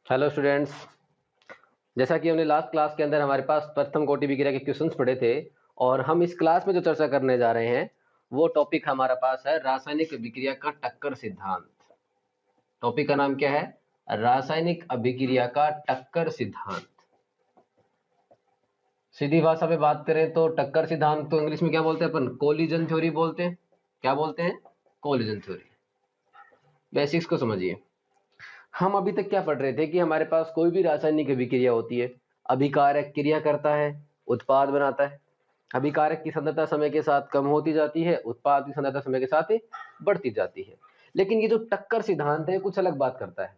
Hello students. जैसा कि हमने लास्ट क्लास के अंदर हमारे पास प्रथम कोटि विक्रिया के क्वेश्चंस पढ़े थे और हम इस क्लास में जो चर्चा करने जा रहे हैं वो टॉपिक हमारा पास है रासायनिक अभिक्रिया का टक्कर सिद्धांत। टॉपिक का नाम क्या है? रासायनिक अभिक्रिया का टक्कर सिद्धांत। सीधी भाषा में बात करें तो टक्कर सिद्धांत तो इंग्लिश में क्या बोलते हैं अपन? कोलिजन थ्योरी बोलते हैं। क्या बोलते हैं? Collision theory. बेसिक्स को समझिए। हम अभी तक क्या पढ़ रहे थे कि हमारे पास कोई भी रासायनिक अभिक्रिया होती है, अभिकारक क्रिया करता है, उत्पाद बनाता है। अभिकारक की सांद्रता समय के साथ कम होती जाती है, उत्पाद की सांद्रता समय के साथ बढ़ती जाती है। लेकिन ये जो टक्कर सिद्धांत है कुछ अलग बात करता है।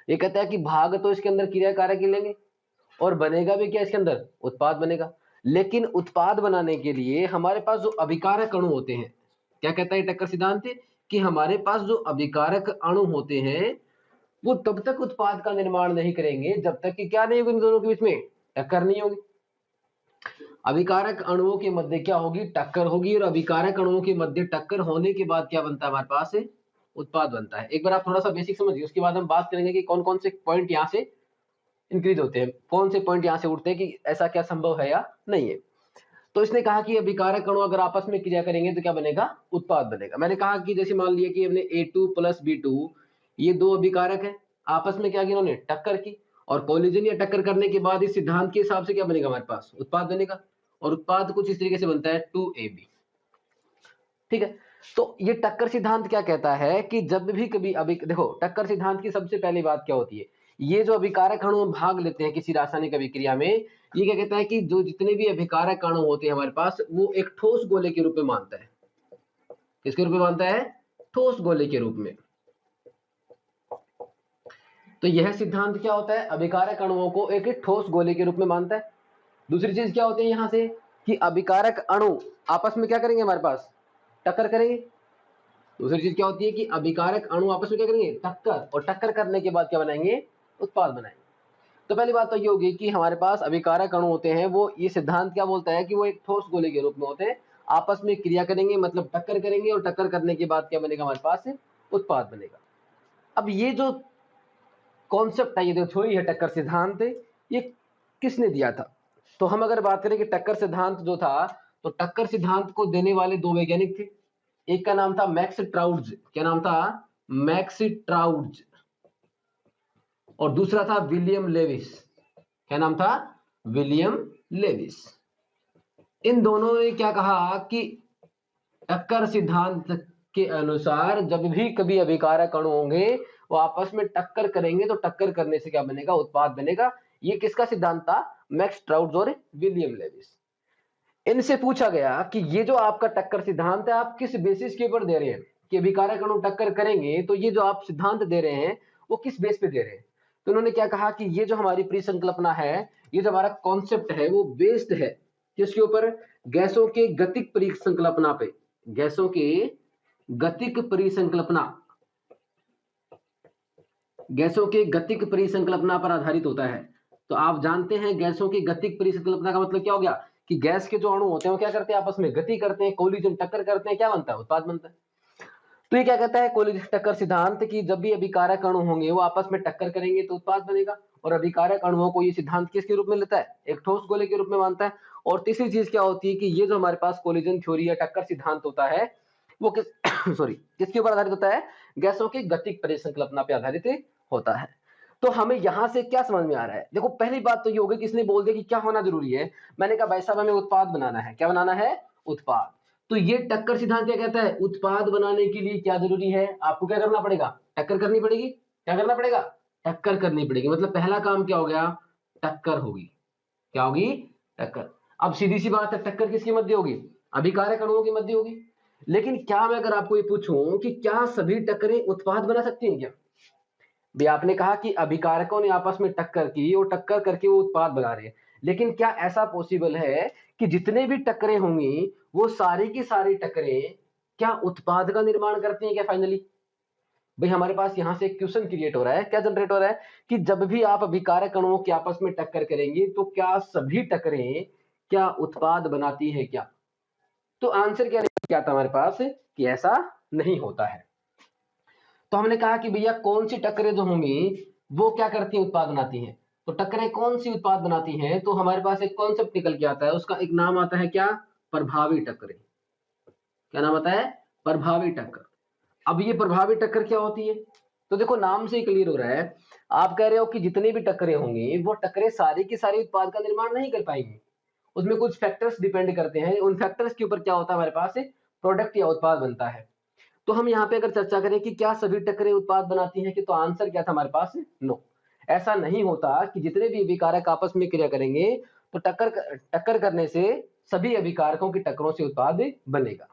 ये कहता है कि भाग तो इसके अंदर क्रिया कारक ही लेंगे और बनेगा भी क्या? इसके अंदर उत्पाद बनेगा। लेकिन उत्पाद बनाने के लिए हमारे पास जो अभिकारक अणु होते हैं, क्या कहता है टक्कर सिद्धांत? कि हमारे पास जो अभिकारक अणु होते हैं वो तब तक उत्पाद का निर्माण नहीं करेंगे जब तक कि क्या नहीं होगी, इन दोनों के बीच में टक्कर नहीं होगी। अभिकारक अणुओं के मध्य क्या होगी? टक्कर होगी। और अभिकारक अणुओं के मध्य टक्कर होने के बाद क्या बनता है हमारे पास? उत्पाद बनता है। एक बार आप थोड़ा सा बेसिक समझिए, उसके बाद हम बात करेंगे कि कौन कौन से पॉइंट यहाँ से इंक्रीज होते हैं, कौन से पॉइंट यहाँ से उठते हैं कि ऐसा क्या संभव है या नहीं है। तो इसने कहा कि अभिकारक अणु अगर आपस में क्रिया करेंगे तो क्या बनेगा? उत्पाद बनेगा। मैंने कहा कि जैसे मान लिया कि हमने A2 प्लस B2, ये दो अभिकारक है, आपस में क्या किया इन्होंने? टक्कर की। और कोलिजन या टक्कर करने के बाद इस सिद्धांत के हिसाब से क्या बनेगा हमारे पास? उत्पाद बनेगा। और उत्पाद कुछ इस तरीके से बनता है 2AB। ठीक है। तो ये टक्कर सिद्धांत क्या कहता है कि जब भी कभी अभी देखो, टक्कर सिद्धांत की सबसे पहली बात क्या होती है? ये जो अभिकारक अणु भाग लेते हैं किसी रासायनिक अभिक्रिया में, ये क्या कहता है कि जो जितने भी अभिकारक अणु होते हैं हमारे पास, वो एक ठोस गोले के रूप में मानता है। किसके रूप में मानता है? ठोस गोले के रूप में। तो यह सिद्धांत क्या होता है? अभिकारक अणुओं को एक ठोस गोले के रूप में मानता है। दूसरी चीज क्या होती है यहां से कि अभिकारक अणु आपस में क्या करेंगे? हमारे पास टक्कर करेंगे। दूसरी चीज क्या होती है कि अभिकारक अणु आपस में क्या करेंगे? टक्कर। और टक्कर करने के बाद क्या बनाएंगे? उत्पाद बनाएंगे। तो पहली बात तो ये होगी कि हमारे पास अभिकारक अणु होते हैं, वो ये सिद्धांत क्या बोलता है कि वो एक ठोस गोले के रूप में होते हैं, आपस में क्रिया करेंगे, मतलब टक्कर करेंगे, और टक्कर करने के बाद क्या बनेगा हमारे पास? उत्पाद बनेगा। अब ये जो कॉन्सेप्ट है, ये जो थ्योरी है टक्कर सिद्धांत, ये किसने दिया था? तो हम अगर बात करें कि टक्कर सिद्धांत जो था, तो टक्कर सिद्धांत को देने वाले दो वैज्ञानिक थे। एक का नाम था मैक्स ट्राउड्स। क्या नाम था? मैक्स ट्राउड्स। और दूसरा था विलियम लेविस। क्या नाम था? William Levi's. इन दोनों ने क्या कहा कि टक्कर सिद्धांत के अनुसार जब भी कभी अभिकारक अणु होंगे वो आपस में टक्कर करेंगे, तो टक्कर करने से क्या बनेगा? उत्पाद बनेगा। ये किसका सिद्धांत था? मैक्स ट्राउड्स और विलियम लेविस। इनसे पूछा गया कि ये जो आपका टक्कर सिद्धांत है, आप किस बेसिस के ऊपर दे रहे हैं कि अभिकारक अणु टक्कर करेंगे? तो ये जो आप सिद्धांत दे रहे हैं वो किस बेस पे दे रहे हैं? तो उन्होंने क्या कहा कि ये जो हमारी परिसंकल्पना है, ये जो हमारा कॉन्सेप्ट है, वो बेस्ड है किसके ऊपर? गैसों के गतिक परिसंकल्पना पे। गैसों के गतिक परिसंकल्पना, गैसों के गतिक परिसंकल्पना पर आधारित होता है। तो आप जानते हैं गैसों की गतिक परिसंकल्पना का मतलब क्या हो गया कि गैस के जो अणु होते हैं वो क्या करते हैं? आपस में गति करते हैं, कोलिजन टक्कर करते हैं, क्या बनता है? उत्पाद बनता है। तो ये क्या कहता है कोलिजन टक्कर सिद्धांत कि जब भी अभिकारक अणु होंगे वो आपस में टक्कर करेंगे तो उत्पाद बनेगा। और अभिकारक अणुओं को ये सिद्धांत किसके रूप में लेता है? एक ठोस गोले के रूप में मानता है। और तीसरी चीज क्या होती है कि ये जो हमारे पास कोलिजन थ्योरी या टक्कर सिद्धांत होता है वो किस सॉरी किसके ऊपर आधारित होता है? गैसों की गतिक परिसंकल्पना पे आधारित होता है। तो हमें यहां से क्या समझ में आ रहा है? देखो, पहली बात तो ये होगी कि इसने बोल दिया कि क्या होना जरूरी है। मैंने कहा भाई साहब हमें उत्पाद बनाना है। क्या बनाना है? उत्पाद। तो ये टक्कर सिद्धांत क्या कहता है? उत्पाद बनाने के लिए क्या जरूरी है? आपको क्या करना पड़ेगा? टक्कर करनी पड़ेगी। क्या करना पड़ेगा? टक्कर करनी पड़ेगी। मतलब पहला काम क्या हो गया? टक्कर होगी। क्या होगी? टक्कर। अब सीधी सी बात है, टक्कर किसके मध्य होगी? अभिकारक अणुओं के मध्य होगी। लेकिन क्या मैं अगर आपको ये पूछूं कि क्या सभी टक्करें उत्पाद बना सकती हैं क्या? भी आपने कहा कि अभिकारकों ने आपस में टक्कर की और टक्कर करके वो उत्पाद बना रहे हैं, लेकिन क्या ऐसा पॉसिबल है कि जितने भी टक्करें होंगी वो सारी की सारी टक्करें क्या उत्पाद का निर्माण करती हैं क्या फाइनली? भाई हमारे पास यहां से क्वेश्चन क्रिएट हो रहा है, क्या जनरेट हो रहा है कि जब भी आप अभिकारक अणुओं के आपस में टक्कर करेंगे तो क्या सभी टक्करें क्या उत्पाद बनाती है क्या? तो आंसर क्या था हमारे पास कि ऐसा नहीं होता है। तो हमने कहा कि भैया कौन सी टक्करें जो होंगी वो क्या करती हैं, उत्पाद बनाती हैं। तो टक्करें कौन सी उत्पाद बनाती हैं, तो हमारे पास एक कॉन्सेप्ट निकल के आता है, उसका एक नाम आता है क्या, प्रभावी टक्करें। क्या नाम आता है, प्रभावी टक्कर। अब ये प्रभावी टक्कर क्या होती है, तो देखो नाम से ही क्लियर हो रहा है, आप कह रहे हो कि जितनी भी टक्करें होंगी वो टक्करें सारी की सारी उत्पाद का निर्माण नहीं कर पाएंगी, उसमें कुछ फैक्टर्स डिपेंड करते हैं, उन फैक्टर्स के ऊपर क्या होता है हमारे पास प्रोडक्ट या उत्पाद बनता है। तो हम यहाँ पे अगर चर्चा करें कि क्या सभी टक्करें उत्पाद बनाती हैं, कि तो आंसर क्या था हमारे पास, नो। ऐसा नहीं होता कि जितने भी अभिकारक आपस में क्रिया करेंगे तो टक्कर करने से सभी अभिकारकों की टक्करों से उत्पाद बनेगा।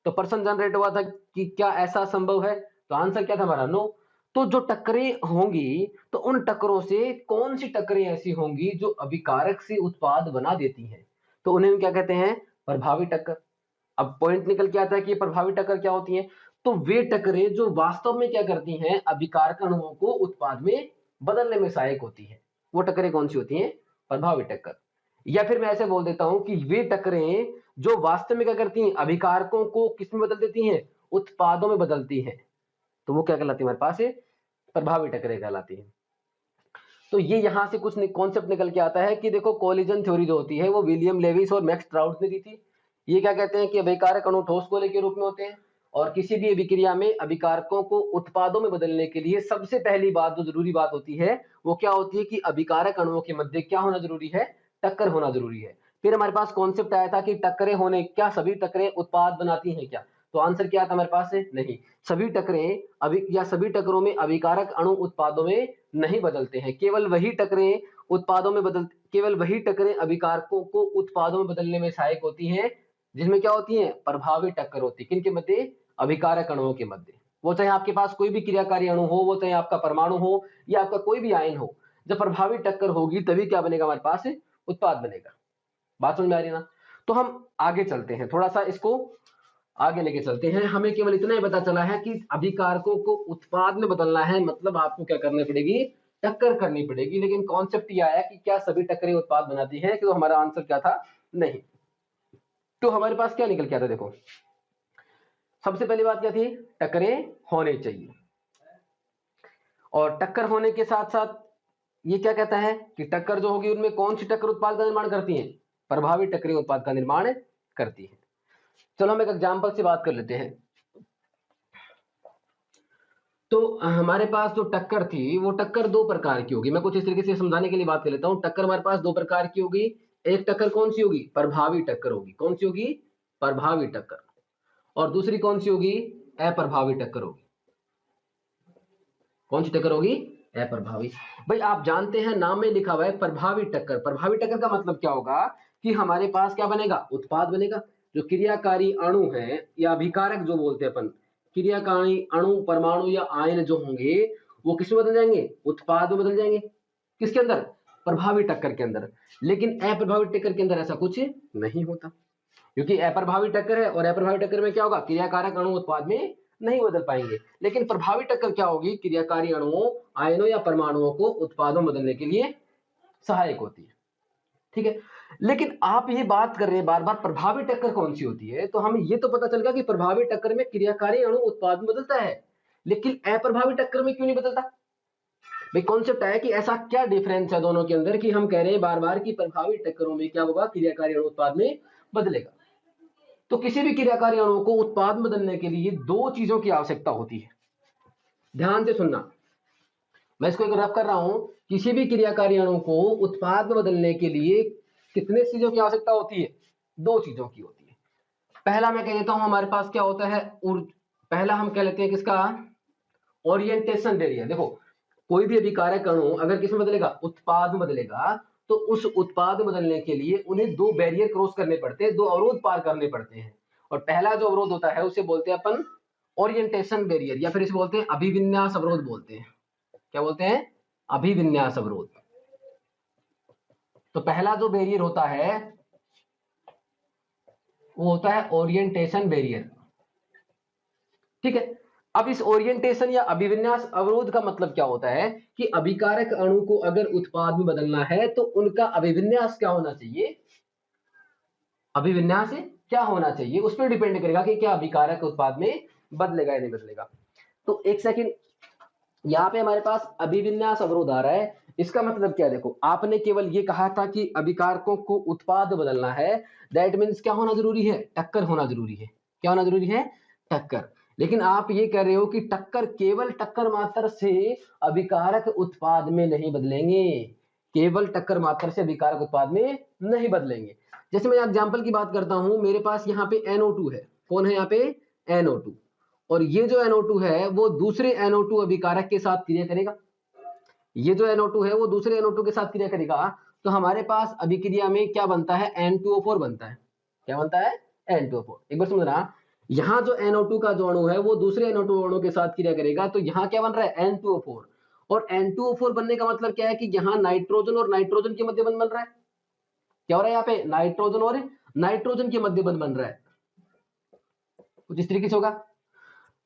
तो प्रश्न जनरेट हुआ था कि क्या ऐसा संभव है, तो आंसर क्या था हमारा, नो। तो जो टक्करें होंगी तो उन टक्करों से कौन सी टक्करें ऐसी होंगी जो अभिकारक से उत्पाद बना देती हैं, तो उन्हें हम क्या कहते हैं, प्रभावी टक्कर। अब पॉइंट निकल के आता है कि प्रभावी टक्कर क्या होती है, तो वे टक्करें जो वास्तव में क्या करती हैं, अभिकारक अणुओं को उत्पाद में बदलने में सहायक होती है, वो टक्करें कौन सी होती हैं, प्रभावी टक्कर। या फिर मैं ऐसे बोल देता हूं कि वे टक्करें जो वास्तव में क्या करती हैं, अभिकारकों को किस में बदल देती हैं, उत्पादों में बदलती हैं, तो वो क्या कहलाती है हमारे पास, प्रभावी टक्करें कहलाती हैं। तो ये यहां से कुछ कॉन्सेप्ट निकल के आता है कि देखो कोलिजन थ्योरी जो होती है वो विलियम लेविस और मैक्स ट्राउट ने दी थी। ये क्या कहते हैं कि अभिकारक अणु ठोस गोले के रूप में होते हैं और किसी भी अभिक्रिया में अभिकारकों को उत्पादों में बदलने के लिए सबसे पहली बात जो जरूरी बात होती है वो क्या होती है कि अभिकारक अणुओं के मध्य क्या होना जरूरी है, टक्कर होना जरूरी है। फिर हमारे पास कॉन्सेप्ट आया था कि टक्करें होने, क्या सभी टक्करें उत्पाद बनाती हैं क्या, तो आंसर क्या था हमारे पास, नहीं। सभी टक्करें सभी टक्करों में अभिकारक अणु उत्पादों में नहीं बदलते हैं, केवल वही टक्करें अभिकारकों को उत्पादों में बदलने में सहायक होती हैं, जिसमें क्या होती है, प्रभावी टक्कर होती है, किनके मध्य, अभिकारक अणुओं के मध्य। वो चाहे आपके पास कोई भी क्रियाकारी अणु हो, वो चाहे आपका परमाणु हो या आपका कोई भी आयन हो, जब प्रभावी टक्कर होगी तभी क्या बनेगा हमारे पास, उत्पाद बनेगा। बात समझ में आ रही ना। तो हम आगे चलते हैं, थोड़ा सा इसको आगे लेके चलते हैं। हमें केवल इतना ही पता चला है कि अभिकारकों को उत्पाद में बदलना है, मतलब आपको क्या करनी पड़ेगी, टक्कर करनी पड़ेगी। लेकिन कॉन्सेप्ट ये आया कि क्या सभी टक्करें उत्पाद बनाती हैं, कि तो हमारा आंसर क्या था, नहीं। तो हमारे पास क्या निकल के आता, देखो सबसे पहली बात क्या थी, टक्करें होने चाहिए, और टक्कर होने के साथ साथ ये क्या कहता है कि टक्कर जो होगी उनमें कौन सी टक्कर उत्पाद का निर्माण करती है, प्रभावी टक्करें उत्पाद का निर्माण करती है। चलो हम एक एग्जांपल से बात कर लेते हैं। तो हमारे पास जो टक्कर थी वो टक्कर दो प्रकार की होगी, मैं कुछ इस तरीके से समझाने के लिए बात कर लेता हूं। टक्कर हमारे पास दो प्रकार की होगी। एक टक्कर कौन सी होगी, प्रभावी टक्कर होगी, कौन सी होगी, प्रभावी टक्कर। और दूसरी कौन सी होगी, अप्रभावी टक्कर होगी। कौन सी टक्कर होगी, अप्रभावी। भाई आप जानते हैं नाम में लिखा हुआ है प्रभावी टक्कर। प्रभावी टक्कर का मतलब क्या होगा कि हमारे पास क्या बनेगा, उत्पाद बनेगा। जो क्रियाकारी अणु है या अभिकारक जो बोलते हैं अपन, क्रियाकारी अणु, परमाणु या आयन जो होंगे वो किसमें बदल जाएंगे, उत्पाद में बदल जाएंगे। किसके अंदर, प्रभावी टक्कर के अंदर। लेकिन अप्रभावी टक्कर के अंदर ऐसा कुछ नहीं होता, क्योंकि अप्रभावी टक्कर है और अप्रभावी टक्कर में क्या होगा, क्रियाकारक अणु उत्पाद में नहीं बदल पाएंगे। लेकिन प्रभावी टक्कर क्या होगी, क्रियाकारी अणुओं, आयनों या परमाणुओं को उत्पादों में बदलने के लिए सहायक होती है। ठीक है। लेकिन आप ये बात कर रहे हैं बार बार प्रभावी टक्कर कौन सी होती है, तो हमें ये तो पता चल गया कि प्रभावी टक्कर में क्रियाकारी अणु उत्पाद में बदलता है, लेकिन अप्रभावी टक्कर में क्यों नहीं बदलता। भाई कॉन्सेप्ट है कि ऐसा क्या डिफरेंस है दोनों के अंदर कि हम कह रहे हैं बार बार कि प्रभावी टक्करों में क्या होगा, क्रियाकारी अणु उत्पाद में बदलेगा। तो किसी भी क्रियाकारी अणु को उत्पाद में बदलने के लिए दो चीजों की आवश्यकता होती है। ध्यान से सुनना, मैं इसको एक रफ कर रहा हूं। किसी भी क्रियाकारी अणु को उत्पाद में बदलने के लिए कितने चीजों की आवश्यकता होती है, दो चीजों की होती है। पहला मैं कह देता हूं हमारे पास क्या होता है, पहला हम कह लेते हैं किसका, ओरिएंटेशन बैरियर। देखो कोई भी अभिकारक अणु अगर किसमें बदलेगा, उत्पाद में बदलेगा, तो उस उत्पाद में बदलने के लिए उन्हें दो बैरियर क्रॉस करने पड़ते हैं, दो अवरोध पार करने पड़ते हैं। और पहला जो अवरोध होता है उसे बोलते हैं अपन ओरिएंटेशन बैरियर, या फिर इसे बोलते हैं अभिविन्यास अवरोध बोलते हैं। क्या बोलते हैं, अभिविन्यास अवरोध। तो पहला जो बैरियर होता है वो होता है ओरिएंटेशन बैरियर। ठीक है। अब इस ओरिएंटेशन या अभिविन्यास अवरोध का मतलब क्या होता है कि अभिकारक अणु को अगर उत्पाद में बदलना है तो उनका अभिविन्यास क्या होना चाहिए, अभिविन्यास क्या होना चाहिए उस पर डिपेंड करेगा कि क्या अभिकारक उत्पाद में बदलेगा या नहीं बदलेगा। तो एक सेकंड यहाँ पे हमारे पास अभिविन्यास अवरोध आ रहा है। इसका मतलब क्या है, देखो आपने केवल ये कहा था कि अभिकारकों को उत्पाद बदलना है, दैट मीन्स क्या होना जरूरी है, टक्कर होना जरूरी है। क्या होना जरूरी है, टक्कर। लेकिन आप ये कह रहे हो कि टक्कर, केवल टक्कर मात्र से अभिकारक उत्पाद में नहीं बदलेंगे, केवल टक्कर मात्र से अभिकारक उत्पाद में नहीं बदलेंगे। जैसे मैं एग्जाम्पल की बात करता हूं, मेरे पास यहाँ पे NO2 है। कौन है यहाँ पे, NO2। और ये जो NO2 है वो दूसरे NO2 अभिकारक के साथ क्रिया करेगा। ये जो NO2 है वो दूसरे NO2 के साथ क्रिया करेगा, तो हमारे पास अभिक्रिया में क्या बनता है, N2O4 बनता है। क्या बनता है, N2O4। एक बार समझना, यहाँ जो NO2 का जो अणु है वो दूसरे NO2 अणु के साथ क्रिया करेगा, तो यहाँ क्या बन रहा है, N2O4। और N2O4 बनने का मतलब क्या है कि यहाँ नाइट्रोजन और नाइट्रोजन के मध्य बंध बन रहा है। क्या हो रहा है यहाँ पे, नाइट्रोजन और नाइट्रोजन के मध्य बंध बन रहा है। कुछ इस तरीके से होगा।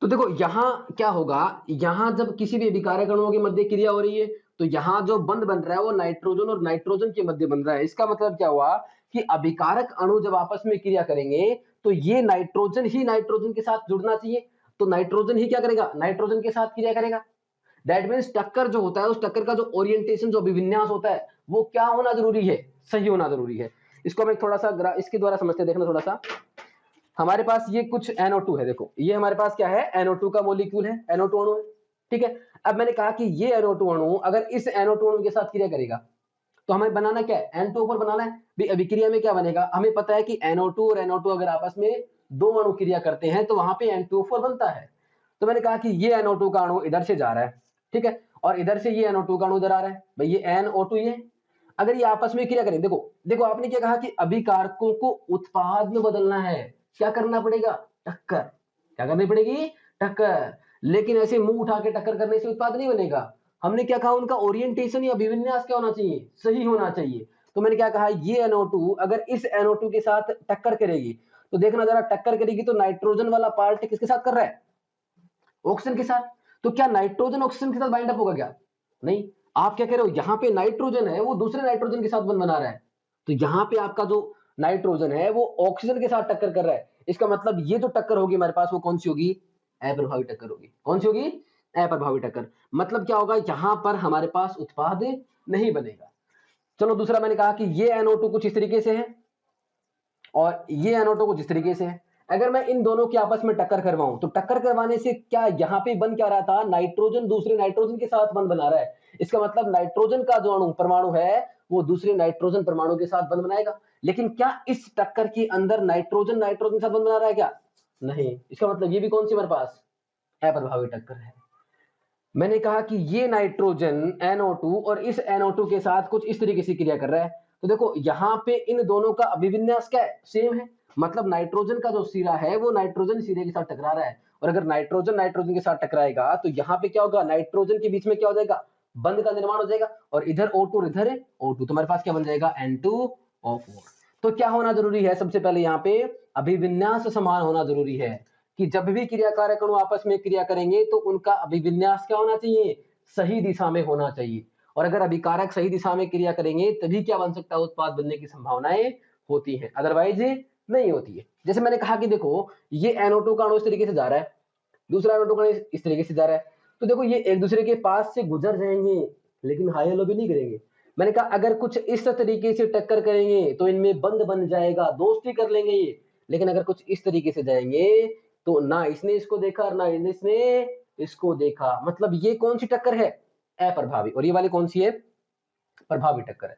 तो देखो यहां क्या होगा, यहां जब किसी भी अभिकारक अणुओं के मध्य क्रिया हो रही है, तो यहां जो बंध बन रहा है वो नाइट्रोजन और नाइट्रोजन के मध्य बन रहा है। इसका मतलब क्या हुआ कि अभिकारक अणु जब आपस में क्रिया करेंगे तो ये नाइट्रोजन ही नाइट्रोजन के साथ जुड़ना चाहिए, तो नाइट्रोजन ही क्या करेगा, नाइट्रोजन के साथ क्रिया करेगा। दैट मीन्स टक्कर जो होता है, उस टक्कर का जो ओरिएंटेशन, जो अभिविन्यास होता है, वो क्या होना जरूरी है, सही होना जरूरी है। इसको हम एक थोड़ा सा इसके द्वारा समझते हैं, देखना थोड़ा सा। हमारे पास ये कुछ NO2 है, देखो ये हमारे पास क्या है, NO2 का मॉलिक्यूल है, NO2 अणु है। ठीक है, अब मैंने कहा कि ये NO2 अणु अगर इस NO2 अणु के साथ क्रिया करेगा, तो हमें बनाना क्या है, N2O4 बनाना है। भी अभिक्रिया में क्या बनेगा, हमें पता है कि NO2 और NO2 अगर आपस में दो अणु क्रिया करते हैं तो वहां पे N2O4 बनता है। तो मैंने कहा कि ये NO2 का अणु इधर से जा रहा है, ठीक है, और इधर से ये NO2 का अणु इधर आ रहा है, भाई ये NO2 ये। अगर ये आपस में क्रिया करें, देखो देखो आपने क्या कहा कि अभिकारकों को उत्पाद में बदलना है, क्या करना पड़ेगा, टक्कर। क्या करनी पड़ेगी, टक्कर। लेकिन ऐसे मुंह उठा के टक्कर करने से उत्पाद नहीं बनेगा। हमने क्या कहा, उनका ओरिएंटेशन या अभिविन्यास क्या होना चाहिए, सही होना चाहिए। तो मैंने क्या कहा, ये NO2 अगर इस NO2 के साथ टक्कर करेगी, तो देखना जरा, टक्कर करेगी तो नाइट्रोजन वाला पार्ट किसके साथ कर रहा है, ऑक्सीजन के साथ। तो क्या नाइट्रोजन ऑक्सीजन के साथ बाइंड अप होगा क्या, नहीं। आप क्या कह रहे हो, यहाँ पे नाइट्रोजन है वो दूसरे नाइट्रोजन के साथ बंध बना रहा है, तो यहाँ पे आपका जो नाइट्रोजन है वो ऑक्सीजन के साथ टक्कर कर रहा है। इसका मतलब ये जो टक्कर होगी हमारे पास वो कौन सी होगी, अप्रभावी टक्कर होगी। कौन सी होगी, अप्रभावी टक्कर। मतलब क्या होगा, यहां पर हमारे पास उत्पाद नहीं बनेगा। चलो दूसरा, मैंने कहा कि ये NO2 कुछ इस तरीके से है और ये NO2 कुछ इस तरीके से है। अगर मैं इन दोनों की आपस में टक्कर करवाऊं, तो टक्कर करवाने से क्या यहाँ पे बन क्या रहा था, नाइट्रोजन दूसरे नाइट्रोजन के साथ बंध बना रहा है। इसका मतलब नाइट्रोजन का जो अणु परमाणु है वो दूसरे नाइट्रोजन परमाणु के साथ बंध बनाएगा। लेकिन क्या इस टक्कर के अंदर नाइट्रोजन नाइट्रोजन के साथ बंध बना रहा है क्या, नहीं। इसका मतलब ये भी कौन सी हमारे पास, अप्रभावी टक्कर है। मैंने कहा कि ये नाइट्रोजन NO2 और इस NO2 के साथ कुछ इस तरीके से क्रिया कर रहा है, तो देखो यहाँ पे इन दोनों का अभिविन्यास क्या है, सेम है। मतलब नाइट्रोजन का जो सिरा है वो नाइट्रोजन सिरे के साथ टकरा रहा है, और अगर नाइट्रोजन नाइट्रोजन के साथ टकराएगा तो यहाँ पे क्या होगा, नाइट्रोजन के बीच में क्या हो जाएगा, बंध का निर्माण हो जाएगा, और इधर O2 और इधर O2, तो हमारे पास क्या बन जाएगा, N2O4। तो क्या होना जरूरी है, सबसे पहले यहाँ पे अभिविन्यास समान होना जरूरी है, कि जब भी क्रियाकारक अणु आपस में क्रिया करेंगे तो उनका अभिविन्यास क्या होना चाहिए, सही दिशा में होना चाहिए। और अगर अभिकारक सही दिशा में क्रिया करेंगे तभी क्या बन सकता है, उत्पाद बनने की संभावनाएं होती हैं, अदरवाइज नहीं होती है। जैसे मैंने कहा कि देखो ये NO2 का अणु इस तरीके से जा रहा है, दूसरा NO2 का अणु इस तरीके से जा रहा है, तो देखो ये एक दूसरे के पास से गुजर जाएंगे लेकिन हाई हेलो भी नहीं करेंगे। मैंने कहा अगर कुछ इस तरीके से टक्कर करेंगे तो इनमें बंध बन जाएगा, दोस्ती कर लेंगे ये। लेकिन अगर कुछ इस तरीके से जाएंगे तो ना इसने इसको देखा ना इसने इसको देखा, मतलब ये कौन सी टक्कर है, अप्रभावी, और ये वाली कौन सी है, प्रभावी टक्कर है।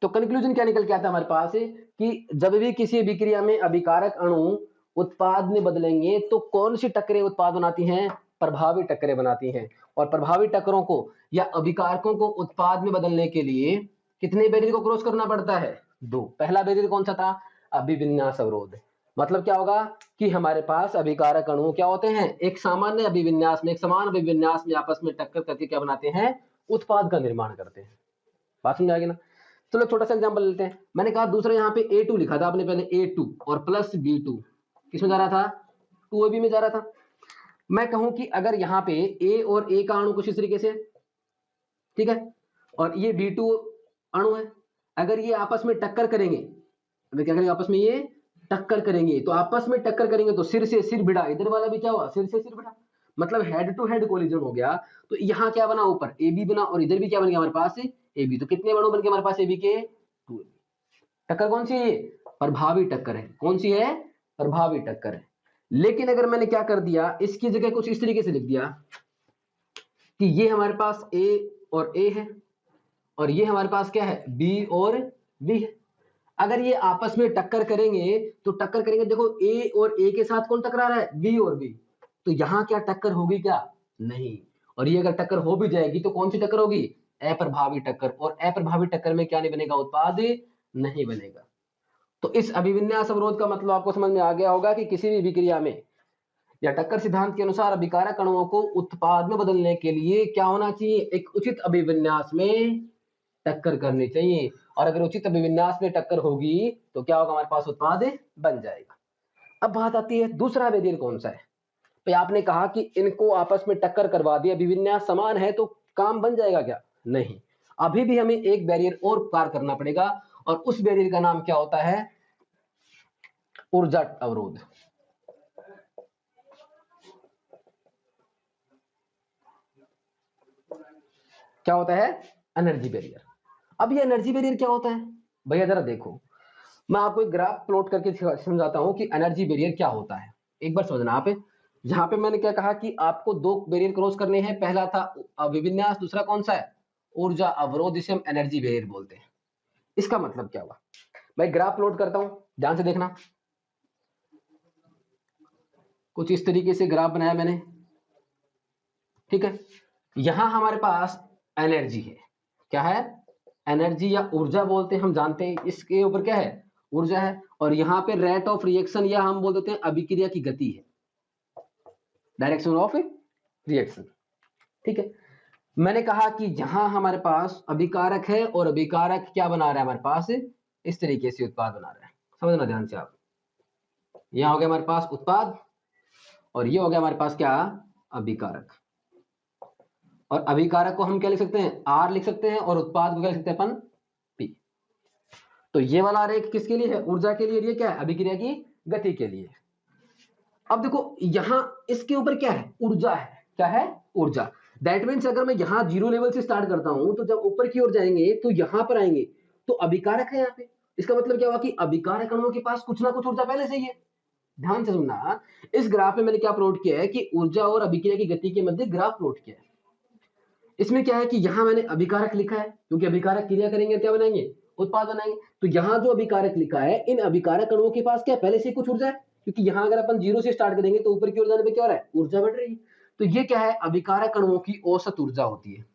तो कंक्लूजन क्या निकल के आता है हमारे पास कि जब भी किसी अभिक्रिया में अभिकारक अणु उत्पाद में बदलेंगे तो कौन सी टक्करें उत्पाद बनाती हैं, प्रभावी टक्करें बनाती हैं। और प्रभावी टक्करों को या अभिकारकों को उत्पाद में बदलने के लिए कितने बैरियर को क्रॉस करना पड़ता है, दो। पहला बैरियर कौन सा था, अभिविन्यास अवरोध। मतलब क्या होगा कि हमारे पास अभिकारक अणु क्या होते हैं, एक सामान्य अभिविन्यास में, एक समान अभिविन्यास में आपस में टक्कर करके क्या बनाते हैं, उत्पाद का निर्माण करते हैं। बात समझ आ गई ना। चलो छोटा सा एग्जांपल लेते हैं। मैंने कहा दूसरा यहाँ पे A2 लिखा था आपने पहले, A2 और प्लस B2 किसमें जा रहा था, 2AB में जा रहा था। मैं कहूं कि अगर यहाँ पे A और A का अणु कुछ इस तरीके से, ठीक है, और ये B2 अणु है, अगर ये आपस में टक्कर करेंगे, अगर क्या करेंगे, आपस में ये टक्कर करेंगे, तो आपस में टक्कर करेंगे तो सिर से सिर भिड़ा, इधर वाला भी क्या हुआ, सिर से सिर भिड़ा। मतलब हेड टू हेड कोलिजन हो गया। तो यहाँ क्या बना, ऊपर ए बी बना और इधर भी क्या बन गया हमारे पास ए बी। तो कितने बड़ों बन गए हमारे पास ए बी के 2। टक्कर कौन सी है, प्रभावी टक्कर है। कौन सी है, प्रभावी टक्कर है। लेकिन अगर मैंने क्या कर दिया, इसकी जगह कुछ इस तरीके से लिख दिया कि ये हमारे पास ए और ए है और ये हमारे पास क्या है, बी और बी है। अगर ये आपस में टक्कर करेंगे तो टक्कर करेंगे, देखो ए और ए के साथ कौन टकरा रहा है, बी और बी। तो यहां क्या टक्कर होगी, क्या नहीं। और ये अगर टक्कर हो भी जाएगी तो कौन सी टक्कर होगी, अप्रभावी टक्कर। और अप्रभावी टक्कर में क्या नहीं बनेगा, उत्पाद नहीं बनेगा। तो इस अभिविन्यास अवरोध का मतलब आपको समझ में आ गया होगा कि किसी भी विक्रिया में या टक्कर सिद्धांत के अनुसार अभिकारक अणुओं को उत्पाद में बदलने के लिए क्या होना चाहिए, एक उचित अभिविन्यास में टक्कर करनी चाहिए। और अगर उचित अभिविन्यास में टक्कर होगी तो क्या होगा, हमारे पास उत्पाद बन जाएगा। अब बात आती है दूसरा बैरियर कौन सा है। तो आपने कहा कि इनको आपस में टक्कर करवा दी, अभिविन्यास समान है तो काम बन जाएगा क्या, नहीं। अभी भी हमें एक बैरियर और पार करना पड़ेगा और उस बैरियर का नाम क्या होता है, ऊर्जा अवरोध। क्या होता है, एनर्जी बैरियर। अब ये एनर्जी बैरियर क्या होता है भैया, जरा देखो मैं आपको एक ग्राफ प्लॉट करके समझाता हूं कि एनर्जी बैरियर क्या होता है। एक बार समझना आप, जहां पे मैंने क्या कहा कि आपको दो बैरियर क्रॉस करने हैं, पहला था अभिविन्यास, दूसरा कौन सा है, ऊर्जा अवरोध, जिसे हम एनर्जी बैरियर बोलते हैं। इसका मतलब क्या हुआ, मैं ग्राफ प्लॉट करता हूं, ध्यान से देखना। कुछ इस तरीके से ग्राफ बनाया मैंने, ठीक है। यहां हमारे पास एनर्जी है, क्या है, एनर्जी या ऊर्जा बोलते हैं, हम जानते हैं इसके ऊपर क्या है, ऊर्जा है। और यहाँ पे रेट ऑफ रिएक्शन या हम बोल देते हैं अभिक्रिया की गति है, डायरेक्शन ऑफ रिएक्शन, ठीक है। मैंने कहा कि जहां हमारे पास अभिकारक है और अभिकारक क्या बना रहा है हमारे पास, इस तरीके से उत्पाद बना रहा है। समझना ध्यान से आप, यहां हो गया हमारे पास उत्पाद और ये हो गया हमारे पास क्या, अभिकारक। और अभिकारक को हम क्या लिख सकते हैं, आर लिख सकते हैं और उत्पाद को क्या लिख सकते हैं अपन, पी। तो ये वाला आरेख किसके लिए है, ऊर्जा के लिए, ये क्या है, अभिक्रिया की गति के लिए। अब देखो यहां इसके ऊपर क्या है, ऊर्जा है, क्या है, ऊर्जा। दैट मीन्स अगर मैं यहां जीरो लेवल से स्टार्ट करता हूं तो जब ऊपर की ओर जाएंगे तो यहां पर आएंगे तो अभिकारक है यहाँ पे। इसका मतलब क्या हुआ कि अभिकारक अणुओं के पास कुछ ना कुछ ऊर्जा पहले से ही है। ध्यान से सुनना, इस ग्राफ में मैंने क्या प्लॉट किया है कि ऊर्जा और अभिक्रिया की गति के मध्य ग्राफ प्लॉट किया है। इसमें क्या है कि यहां मैंने अभिकारक लिखा है क्योंकि अभिकारक क्रिया करेंगे क्या बनाएंगे, उत्पाद बनाएंगे। तो यहां जो अभिकारक लिखा है, इन अभिकारक अणुओं के पास क्या पहले से कुछ ऊर्जा है, क्योंकि यहां अगर अपन जीरो से स्टार्ट करेंगे तो ऊपर की ओर जाने पे क्या हो रहा है, ऊर्जा बढ़ रही है। तो ये क्या है, अभिकारक अणुओं की औसत ऊर्जा होती है।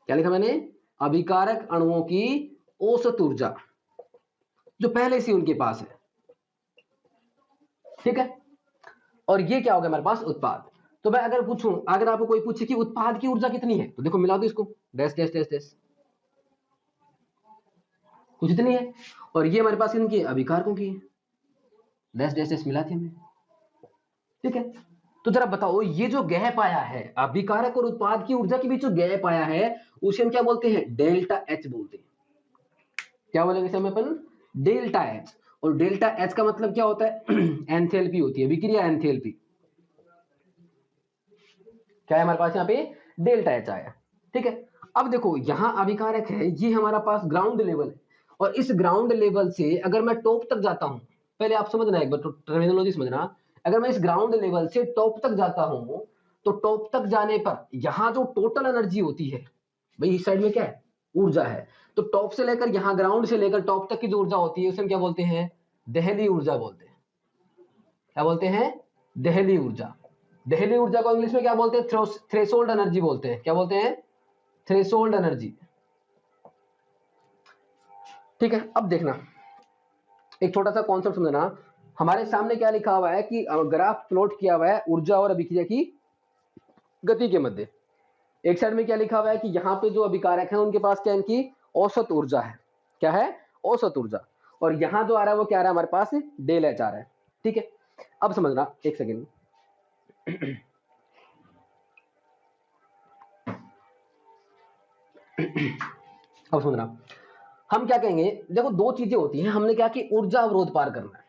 क्या लिखा मैंने, अभिकारक अणुओं की औसत ऊर्जा जो पहले से उनके पास है, ठीक है। और ये क्या हो गया हमारे पास, उत्पाद। तो मैं अगर पूछूं, अगर आपको कोई पूछे कि उत्पाद की ऊर्जा कितनी है, तो देखो मिला दो इसको, डैश डैश डैश डैश, कुछ इतनी है। और ये हमारे पास इनकी अभिकारकों की है, डैश डैश डैश मिला थी हमें, ठीक है। तो जरा बताओ, ये जो गैप आया है अभिकारक और उत्पाद की ऊर्जा के बीच जो गैप आया है, उसे हम क्या बोलते हैं, डेल्टा एच बोलते हैं। क्या बोलेंगे इसे हम अपन, डेल्टा एच। और डेल्टा एच का मतलब क्या होता है, एंथैल्पी होती है, विक्रिया एंथैल्पी। क्या है हमारे पास यहाँ पे, डेल्टा एच आया, ठीक है। अब देखो यहां अभिकारक है, ये हमारा पास ग्राउंड लेवल है। और इस ग्राउंड लेवल से अगर मैं टॉप तक जाता हूं, पहले आप समझना एक बार, टर्मिनोलॉजी समझना। अगर मैं इस ग्राउंड लेवल से टॉप तक जाता हूं तो टॉप तक जाने पर यहां जो टोटल एनर्जी होती है, भाई इस साइड में क्या है, ऊर्जा है। तो टॉप से लेकर यहां ग्राउंड से लेकर टॉप तक की जो ऊर्जा होती है उसे हम क्या बोलते हैं, दहली ऊर्जा बोलते हैं। क्या बोलते हैं, दहली ऊर्जा। दहली ऊर्जा को इंग्लिश में क्या बोलते हैं, थ्रेशोल्ड एनर्जी बोलते हैं। क्या बोलते हैं, थ्रेशोल्ड एनर्जी, ठीक है। अब देखना, एक छोटा सा कॉन्सेप्ट समझना। हमारे सामने क्या लिखा हुआ है कि ग्राफ प्लॉट किया हुआ है ऊर्जा और अभिक्रिया की गति के मध्य। एक साइड में क्या लिखा हुआ है कि यहाँ पे जो अभिकारक है उनके पास क्या, इनकी औसत ऊर्जा है, क्या है, औसत ऊर्जा। और यहाँ जो आ रहा है वो क्या आ रहा है हमारे पास, डेल एच आ रहा है, ठीक है। अब समझना एक सेकेंड, अब समझना, हम क्या कहेंगे, देखो दो चीजें होती हैं। हमने क्या कि ऊर्जा अवरोध पार करना है।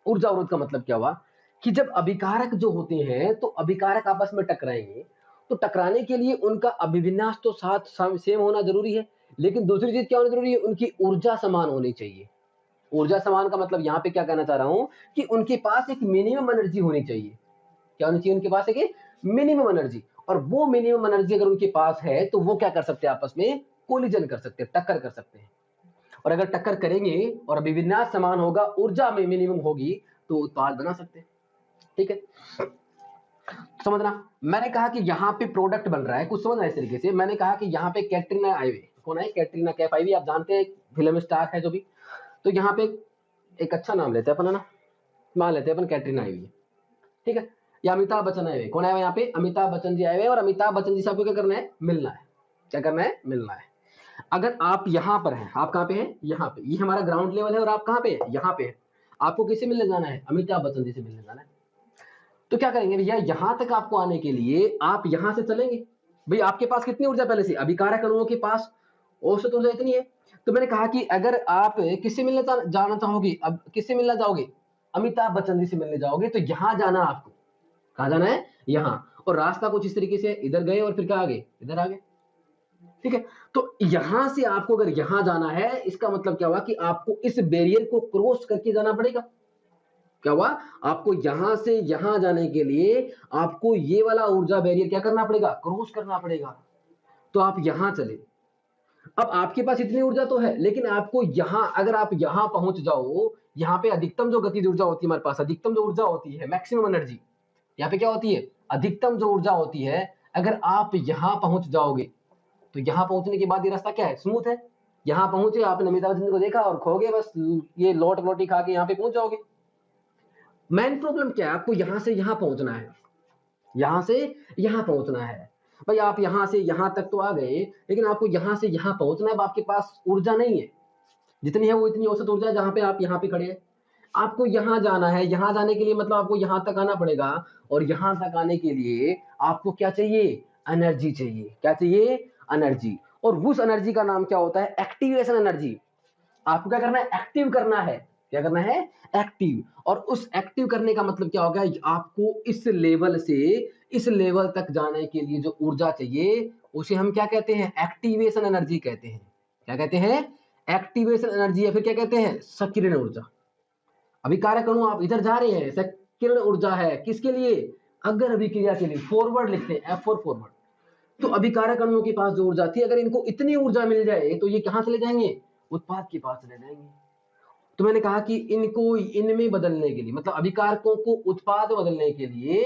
ऊर्जा अवरोध का मतलब क्या हुआ कि जब अभिकारक जो होते हैं तो अभिकारक आपस में टकराएंगे, तो टकराने के लिए उनका अभिविन्यास तो साथ सेम होना जरूरी है, लेकिन दूसरी चीज क्या होनी जरूरी है, उनकी ऊर्जा समान होनी चाहिए। ऊर्जा समान का मतलब यहां पे क्या कहना चाह रहा हूं कि उनके पास एक मिनिमम एनर्जी होनी चाहिए। क्या होनी चाहिए उनके पास, एक मिनिमम एनर्जी। और वो मिनिमम एनर्जी अगर उनके पास है तो वो क्या कर सकते हैं, आपस में कोलिजन कर सकते हैं, टक्कर कर सकते हैं। और अगर टक्कर करेंगे और अभिविन्यास समान होगा, ऊर्जा में मिनिमम होगी, तो उत्पाद बना सकते हैं। ठीक है, समझना। मैंने कहा कि यहाँ पे प्रोडक्ट बन रहा है, कुछ समझना इस तरीके से। मैंने कहा कि यहाँ पे कैटरीना आई हुई, कौन है, कैटरीना कैफ आई हुई, आप जानते हैं फिल्म स्टार है जो भी। तो यहाँ पे एक अच्छा नाम लेते हैं अपन, है ना, मान लेते हैं अपन कैटरीना आई हुई है, ठीक है। या अमिताभ बच्चन आए हुए, कौन आए हुए यहाँ पे, अमिताभ बच्चन जी आए हुए, और अमिताभ बच्चन जी से आपको क्या करना है, मिलना है। क्या करना है, मिलना है। अगर आप यहाँ पर हैं, आप कहाँ पे हैं, यहाँ पे, ये हमारा ग्राउंड लेवल है, और आप कहाँ पे हैं, यहाँ पे हैं। आपको किससे मिलने जाना है, अमिताभ बच्चन जी से मिलने जाना है। तो क्या करेंगे भैया, यहां तक आपको आने के लिए आप यहां से चलेंगे। भाई आपके पास कितनी ऊर्जा पहले से, अभिकारक अणुओं के पास औसत ऊर्जा इतनी है। तो मैंने कहा कि अगर आप किससे मिलने जाना चाहोगे, अब किससे मिलना जाओगे, अमिताभ बच्चन जी से मिलने जाओगे, तो यहां जाना आपको, कहां जाना है, यहां। और रास्ता कुछ इस तरीके से, इधर गए और फिर क्या आगे, इधर आ गए। ठीक है, तो यहां से आपको अगर यहां जाना है, इसका मतलब क्या हुआ कि आपको इस बैरियर को क्रॉस करके जाना पड़ेगा। क्या हुआ, आपको यहां से यहां जाने के लिए आपको ये वाला ऊर्जा बैरियर क्या करना पड़ेगा, क्रॉस करना पड़ेगा। तो आप यहां चले। अब आपके पास इतनी ऊर्जा तो है, लेकिन आपको यहां, अगर आप यहां पहुंच जाओ, यहाँ पे अधिकतम जो गतिज ऊर्जा होती है हमारे पास, अधिकतम जो ऊर्जा होती है, मैक्सिमम एनर्जी, यहाँ पे क्या होती है, अधिकतम जो ऊर्जा होती है, अगर आप यहां पहुंच जाओगे, तो यहां पहुंचने के बाद ये रास्ता क्या है, स्मूथ है। यहां पहुंचे, आपने अमिताभ बच्चन को देखा और खो गए, बस ये लोट रोटी खा के यहाँ पे पहुंच जाओगे। मेन प्रॉब्लम क्या है, आपको यहां से यहां पहुंचना है, यहां से यहां पहुंचना है। भाई आप यहां से यहां तक तो आ गए, लेकिन आपको यहां से यहां पहुंचना है, अब आपके पास ऊर्जा नहीं है, जितनी है वो इतनी औसत ऊर्जा है जहां पे आप यहाँ पे खड़े हैं। आपको यहां जाना है, यहां जाने के लिए मतलब आपको यहां तक आना पड़ेगा, और यहां तक आने के लिए आपको क्या चाहिए, एनर्जी चाहिए। क्या चाहिए, एनर्जी। और उस एनर्जी का नाम क्या होता है, एक्टिवेशन एनर्जी। आपको क्या करना है, एक्टिव करना है। क्या करना है, एक्टिव। और उस एक्टिव करने का मतलब क्या होगा, आपको इस लेवल से इस लेवल तक जाने के लिए जो ऊर्जा चाहिए, उसे हम क्या कहते हैं, एक्टिवेशन एनर्जी कहते हैं। क्या कहते हैं, एक्टिवेशन एनर्जी, या फिर क्या कहते हैं, सक्रियण ऊर्जा। अभिकारक अणु आप इधर जा रहे हैं, सक्रियण ऊर्जा है किसके लिए, अगर अभिक्रिया के लिए, फॉरवर्ड लिखते हैं, F फॉर फॉरवर्ड। तो अभिकारक अणुओं के पास जो ऊर्जा थी, अगर इनको इतनी ऊर्जा मिल जाए तो ये कहां चले जाएंगे, उत्पाद के पास चले जाएंगे। तो मैंने कहा कि इनको इनमें बदलने के लिए, मतलब अभिकारकों को उत्पाद बदलने के लिए,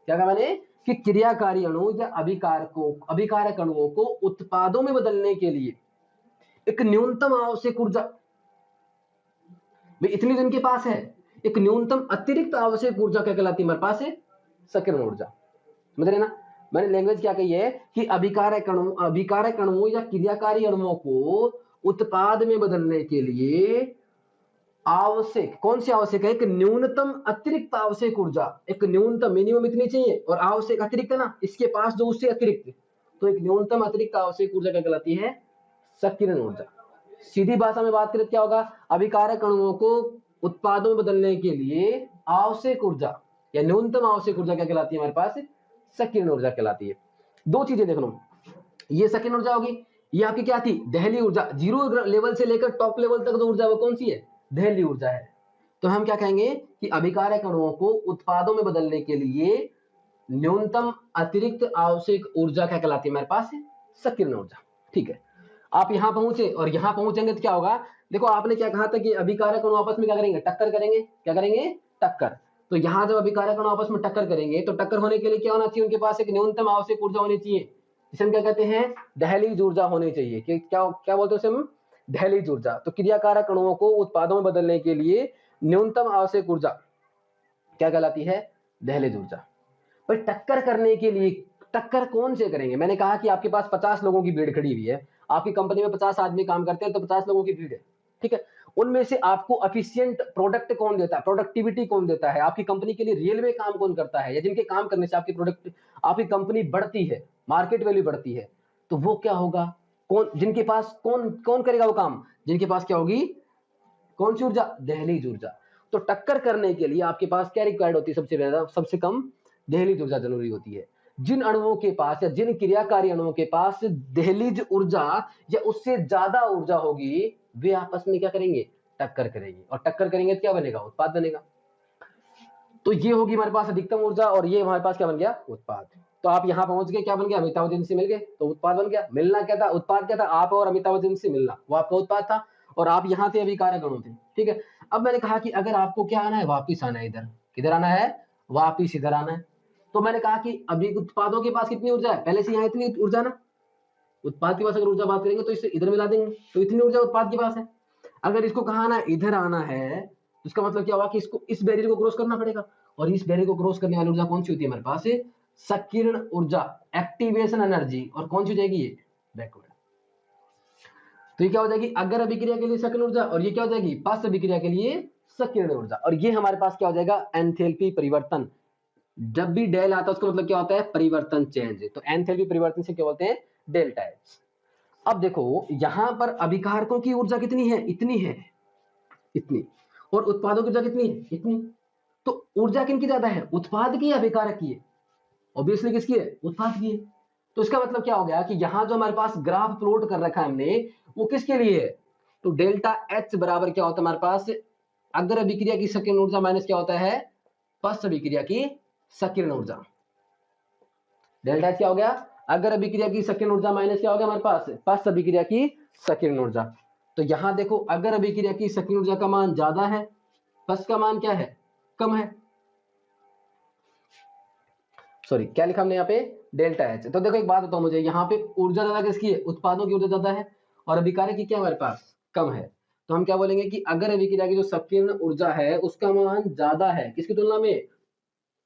क्या कहा मैंने, कि क्रियाकारी अणु या अभिकारक अणुओं को उत्पादों में बदलने के लिए एक न्यूनतम आवश्यक ऊर्जा, इतनी तो इनके पास है, एक न्यूनतम अतिरिक्त आवश्यक ऊर्जा क्या कहलाती है हमारे पास है, सक्रियण ऊर्जा। समझ रहे ना, मैंने लैंग्वेज क्या कही है कि अभिकारक अणुओं या क्रियाकारी अणुओं को उत्पाद में बदलने के लिए आवश्यक, कौन सी आवश्यक है, एक न्यूनतम अतिरिक्त आवश्यक ऊर्जा। एक न्यूनतम, मिनिमम इतनी चाहिए, और आवश्यक अतिरिक्त है ना, इसके पास जो उससे अतिरिक्त, तो एक न्यूनतम अतिरिक्त आवश्यक ऊर्जा क्या कहलाती है, सक्रियण ऊर्जा। सीधी भाषा में बात करें क्या होगा, अभिकारक अणुओं को उत्पादों में बदलने के लिए आवश्यक ऊर्जा या न्यूनतम आवश्यक ऊर्जा क्या कहलाती है हमारे पास, सक्रियण ऊर्जा कहलाती है। दो चीजें देख लो, ये सक्रियण ऊर्जा होगी, ये आपकी क्या थी, दहली ऊर्जा। जीरो लेवल से लेकर टॉप लेवल तक जो ऊर्जा वो कौन सी है, दहली ऊर्जा है। तो हम क्या कहेंगे कि अभिकारक अणुओं को उत्पादों में बदलने के लिए न्यूनतम अतिरिक्त आवश्यक ऊर्जा क्या कहलाती है हमारे पास, सक्रियण ऊर्जा। ठीक है, आप यहां पहुंचे और यहां पहुंचेंगे तो क्या होगा, देखो आपने क्या कहा था कि अभिकारक अणु आपस में क्या करेंगे, टक्कर करेंगे। क्या करेंगे, टक्कर। तो यहां जब अभिकारक अणु आपस में टक्कर करेंगे, तो टक्कर होने के लिए क्या होना चाहिए, उनके पास एक न्यूनतम आवश्यक ऊर्जा होनी चाहिए, जिसे हम क्या कहते हैं, दहलीज ऊर्जा होनी चाहिए। कि क्या क्या बोलते हैं उसे हम, दहलीज ऊर्जा। तो क्रियाकारक अणुओं को उत्पादों में बदलने के लिए न्यूनतम आवश्यक ऊर्जा क्या कहलाती है, दहलीज ऊर्जा। पर टक्कर करने के लिए, टक्कर कौन से करेंगे, मैंने कहा कि आपके पास 50 लोगों की भीड़ खड़ी हुई है, आपकी कंपनी में 50 आदमी काम करते हैं, तो 50 लोगों की भीड़ है, ठीक है। उनमें से आपको एफिशिएंट प्रोडक्ट कौन देता है, प्रोडक्टिविटी कौन देता है, आपकी कंपनी के लिए रियल में काम कौन करता है, या जिनके काम करने से आपकी प्रोडक्ट, आपकी कंपनी बढ़ती है, मार्केट वैल्यू बढ़ती है, तो वो क्या होगा, कौन, जिनके पास कौन कौन करेगा वो काम, जिनके पास क्या होगी, कौन सी ऊर्जा, दहलीज ऊर्जा। तो टक्कर करने के लिए आपके पास क्या रिक्वायर्ड होती है? सबसे ज्यादा, सबसे कम दहलीज ऊर्जा जरूरी होती है। जिन अणुओं के पास या जिन क्रियाकारी अणुओं के पास दहलीज ऊर्जा या उससे ज्यादा ऊर्जा होगी, वे आपस में क्या करेंगे? टक्कर करेंगे, और टक्कर करेंगे तो क्या बनेगा? उत्पाद बनेगा। तो ये होगी हमारे पास अधिकतम ऊर्जा, और ये हमारे पास क्या बन गया? उत्पाद। तो आप यहां पहुंच गए, क्या बन गया? अमिताभ एजेंसी मिल गए, तो उत्पाद बन गया। मिलना क्या था? उत्पाद क्या था? आप और अमिताभ एजेंसी मिलना, वो आपका उत्पाद था, और आप यहाँ थे अभिकारक अणु थे। ठीक है, अब मैंने कहा कि अगर आपको क्या आना है? वापिस आना है इधर। किधर आना है? वापिस इधर आना है। तो मैंने कहा कि अभी उत्पादों के पास कितनी ऊर्जा है? पहले से यहाँ इतनी ऊर्जा ना, उत्पाद के पास अगर ऊर्जा बात करेंगे तो इसे इधर मिला देंगे, तो इतनी ऊर्जा उत्पाद के पास है। अगर इसको कहा आना है? इधर आना है, तो इसका मतलब क्या हुआ कि इसको इस बैरियर को क्रॉस करना पड़ेगा, और इस बैरियर को क्रॉस करने वाली ऊर्जा कौन सी होती है हमारे पास? संकीर्ण ऊर्जा, एक्टिवेशन एनर्जी। और कौन सी हो जाएगी? ये बैकवर्ड। तो ये क्या हो जाएगी? अगर अभिक्रिया के लिए संकीर्ण ऊर्जा, और ये क्या हो जाएगी? पश्च अभिक्रिया के लिए संकीर्ण ऊर्जा। और ये हमारे पास क्या हो जाएगा? एंथैल्पी परिवर्तन। जब भी डेल आता है उसका मतलब क्या होता है? परिवर्तन, चेंज। तो एंथैल्पी परिवर्तन से क्या बोलते हैं? Delta H. अब देखो यहां पर अभिकारकों की ऊर्जा कितनी है? इतनी है, इतनी। और उत्पादों की ऊर्जा कितनी है? इतनी। तो ऊर्जा किनकी ज्यादा है? उत्पाद की या अभिकारक की है? ऑब्वियसली किसकी है? उत्पाद की है। तो इसका मतलब क्या हो गया कि यहां जो हमारे पास ग्राफ प्लॉट कर रखा है हमने, वो किसके लिए है? तो डेल्टा एच बराबर क्या होता है हमारे पास? अग्र अभिक्रिया की संकीर्ण ऊर्जा माइनस क्या होता है? पश्च अभिक्रिया की संकीर्ण ऊर्जा। डेल्टा एच क्या हो गया? अगर अभिक्रिया की संकीर्ण ऊर्जा माइनस क्या हो गया हमारे पास? पश्च अभिक्रिया की संकीर्ण ऊर्जा। तो यहां देखो, अगर अभिक्रिया की संकीर्ण ऊर्जा का मान ज्यादा है, पश्च का मान क्या है? कम है। सॉरी, क्या लिखा हमने यहाँ पे? Delta H. तो देखो एक बात बताओ मुझे, यहाँ पे ऊर्जा ज्यादा किसकी है? उत्पादों की ऊर्जा ज्यादा है, और अभिकारक की क्या हमारे पास? कम है। तो हम क्या बोलेंगे कि अगर अभिक्रिया की जो संकीर्ण ऊर्जा है उसका मान ज्यादा है, किसकी तुलना में?